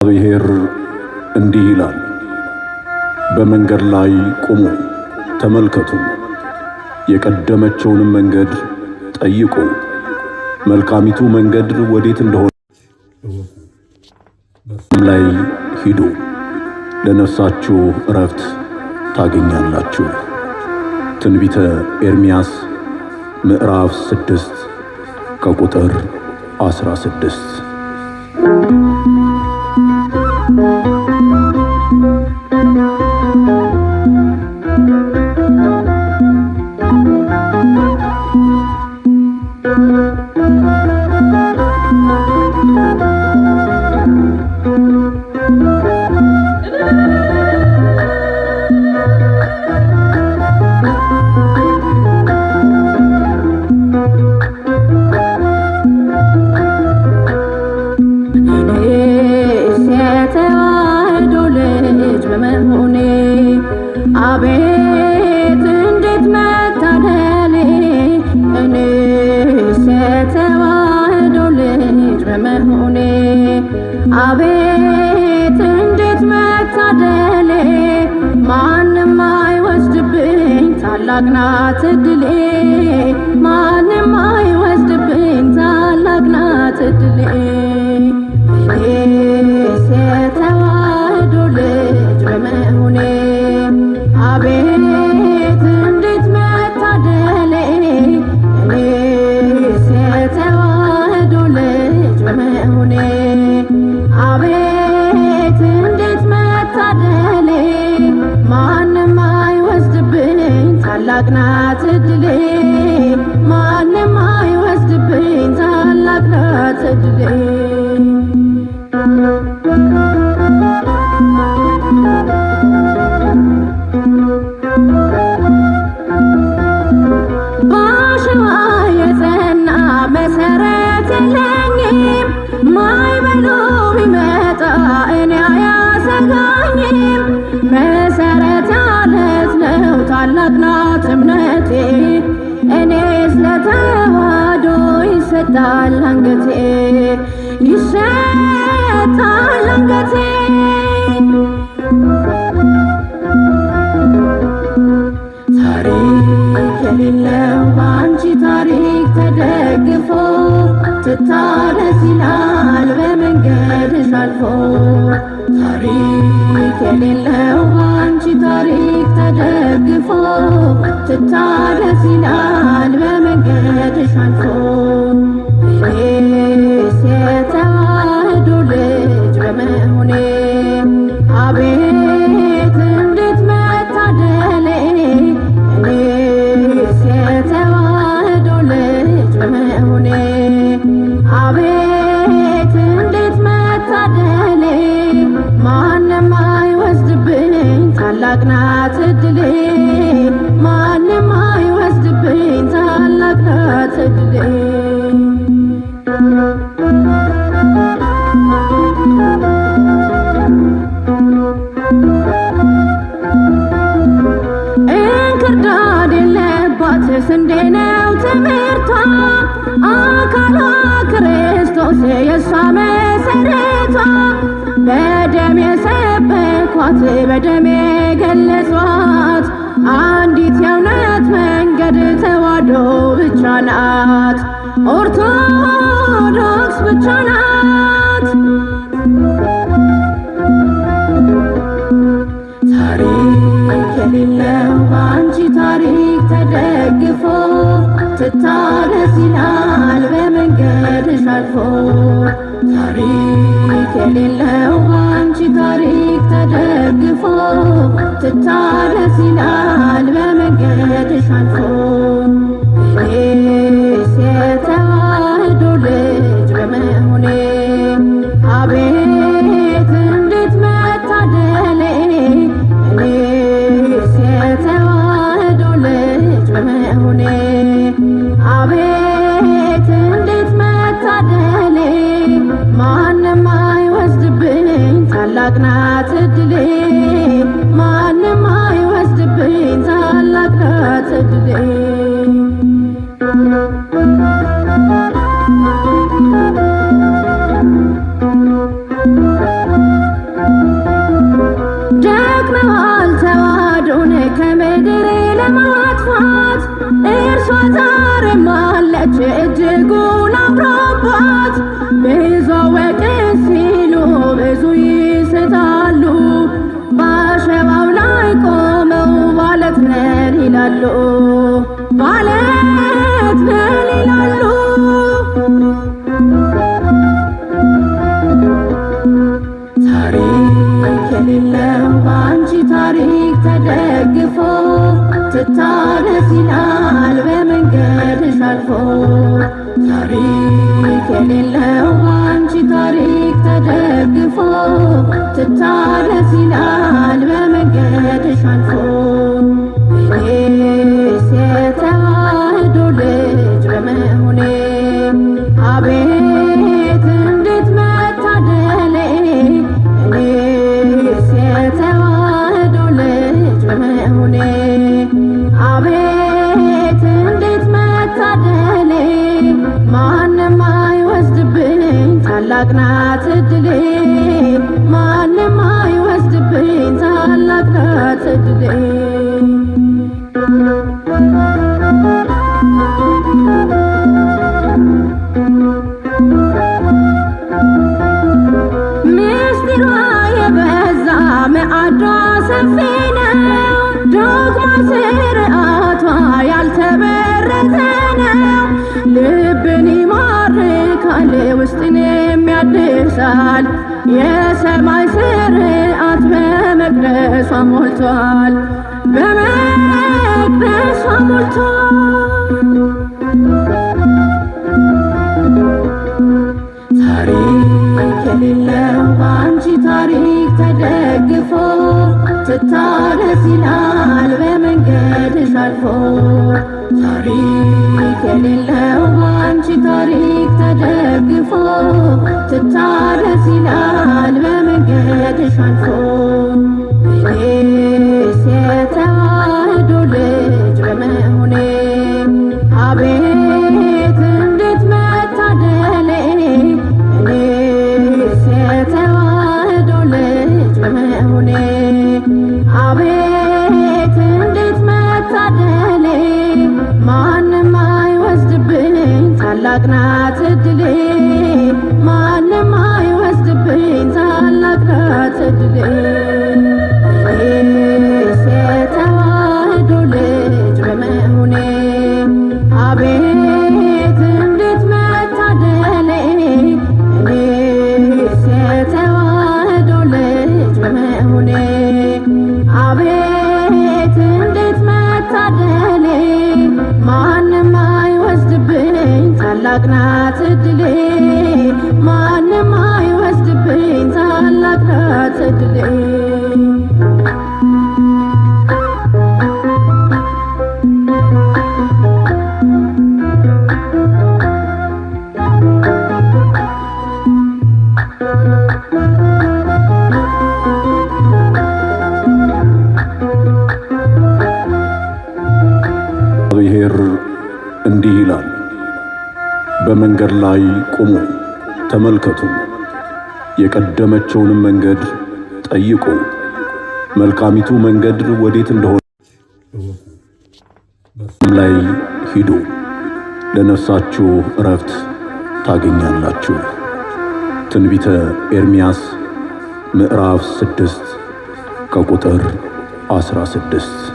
እግዚአብሔር እንዲህ ይላል፣ በመንገድ ላይ ቁሙ ተመልከቱ፣ የቀደመችውንም መንገድ ጠይቁ፣ መልካሚቱ መንገድ ወዴት እንደሆነ ላይ ሂዱ፣ ለነፍሳችሁ ዕረፍት ታገኛላችሁ። ትንቢተ ኤርምያስ ምዕራፍ 6 ከቁጥር 16። አቤት እንዴት መታደሌ እኔስ የተዋሕዶ ልጅ በመሆኔ አቤት እንዴት መታደሌ ማንም አይወስድብኝ ታላቅ ናት ዕድሌ ማንም አይወስድብኝ ታላቅ ናት ዕድሌ እኔስ የተዋሕዶ ልጅ በመሆኔ አቤት እንዴት መታደሌ እኔስ የተዋሕዶ ልጅ በመሆኔ አቤት እንዴት መታደሌ ማንም አይወስድብኝ ታላቅ ናት ዕድሌ ማንም አይወስድብኝ ታላቅ ናት ዕድሌ ባሸዋ የጸና መሰረት የለኝም ማዕበሉ ቢመጣ እኔ አያሰጋኝም መሰረት አለት ነው ታላቅ ናት እምነቴ እኔስ ለተዋሕዶ ይሰጣል አንገቴ ይሰጣል አንገቴ ታሪክ የሌለው በአንቺ ታሪክ ተደግፎ ትታደስ ይላል በመንገድሽ አልፎ ታሪክ የሌለው በአንቺ ታሪክ ተደግፎ ትታደስ ይላል በመንገድሽ አልፎ እኔስ የተዋሕዶ ልጅ በመሆኔ አቤት እንዴት መታደሌ እኔስ የተዋሕዶ ልጅ በመሆኔ አቤት እንዴት መታደሌ ማንም አይወስድብኝ ታላቅ ናት ዕድሌ ማንም አይወስድብኝ ታላቅ ናት ዕድሌ እንክርዳድ የለባት ስንዴ ነው ትምህርቷ አካሏ ክርስቶስ የእሷ መሰረቷ በደም የሰበኳት በደም የገለጿት አንዲት የእውነት መንገድ ተዋሕዶ ብቻ ናት ኦርቶዶክስ ብቻ ናት ታሪክ የሌለው በአንቺ ታሪክ ተደግፎ ትታደስ ይላል በመንገድሽ አልፎ ታሪክ የሌለው በአንቺ ታሪክ ተደግፎ ትታደስ ይላል በመንገድሽ አልፎ እኔስ የተዋሕዶ ልጅ በመሆኔ አቤት እንዴት መታደሌ እኔስ የተዋሕዶ ልጅ በመሆኔ አቤት እንዴት መታደሌ ማንም አይወስድብኝ ታላቅ ናት ዕድሌ ማንም አይወስድብኝ ታላቅ ናት ዕድሌ ለማጥፋት እርሷ ዛሬም አለች እጅጉን አምሮባት። ብዙ አወቅን ሲሉ ብዙ ይስታሉ፣ በአሸዋው ላይ ቆመው ባለት ነን ይላሉ፣ ባለት ነን ይላሉ። ታሪክ የሌለው በአንቺ ታሪክ ተደግፎ ትታረስ ይላል በመንገድሽ አልፎ። ታሪክ የሌለው በአንቺ ታሪክ ተደግፎ ትታረስ ይላል በመንገድሽ አልፎ። እኔስ የተዋህዶ ልጅ በመሆኔ አቤት እንዴት መታደሌ። እኔስ የተዋህዶ ልጅ በመሆኔ አቤት እንዴት መታደሌ። ማንም አይወስድብኝ ታላቅ ናት እድሌ፣ ማንም አይወስድብኝ ታላቅ ናት እድሌ። ምስጢሯ የበዛ መዓዷ ሰፊ ነው፣ ዶግማ ስርዓቷ ያልተበረዘ ነው። ልብን ይማርካል ውስጥንም ያድሳል፣ የሰማይ ስርዓት በመቅደሷ ሞልቷል፣ በመቅደሷ ሞልቷል። ታሪክ የሌለው በአንቺ ታሪክ ተደግፎ ትታረስ ይላል በመንገድሽ አልፎ። ታሪክ የሌለው በአንቺ ታሪክ ተደግፎ ትታረስ ይላል በመንገድሽ አልፎ። እኔስ የተዋህዶ ልጅ በመሆኔ አቤት እንዴት መታደሌ። እኔስ የተዋህዶ ልጅ በመሆኔ አቤት እንዴት መታደሌ። ማንም አይወስድብኝ ታላቅ ናት እድሌ፣ ማንም አይወስድብኝ ታላቅ ናት እድሌ። እኔስ የተዋህዶ ልጅ በመሆኔ አቤት እንዴት መታደሌ። እኔስ የተዋህዶ ልጅ በመሆኔ አቤት እንዴት መታደሌ። ማንም አይወስድብኝ ታላቅ ናት እድሌ፣ ማንም አይወስድብኝ ታላቅ ናት እድሌ። እግዚአብሔር እንዲህ ይላል፣ በመንገድ ላይ ቁሙ ተመልከቱ፣ የቀደመችውንም መንገድ ጠይቁ፣ መልካሚቱ መንገድ ወዴት እንደሆነ ላይ ሂዱ፣ ለነፍሳችሁ እረፍት ታገኛላችሁ። ትንቢተ ኤርምያስ ምዕራፍ 6 ከቁጥር 16።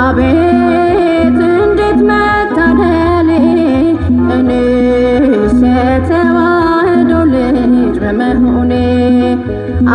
አቤት እንዴት መታደሌ። እኔስ የተዋህዶ ልጅ በመሆኔ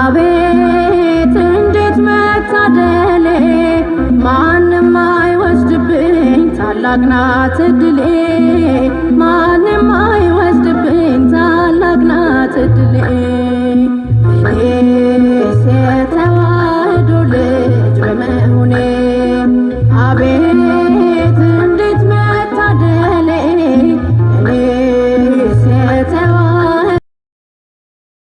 አቤት እንዴት መታደሌ። ማንም አይወስድብኝ ታላቅ ናት እድሌ፣ ማንም አይወስድብኝ ታላቅ ናት እድሌ።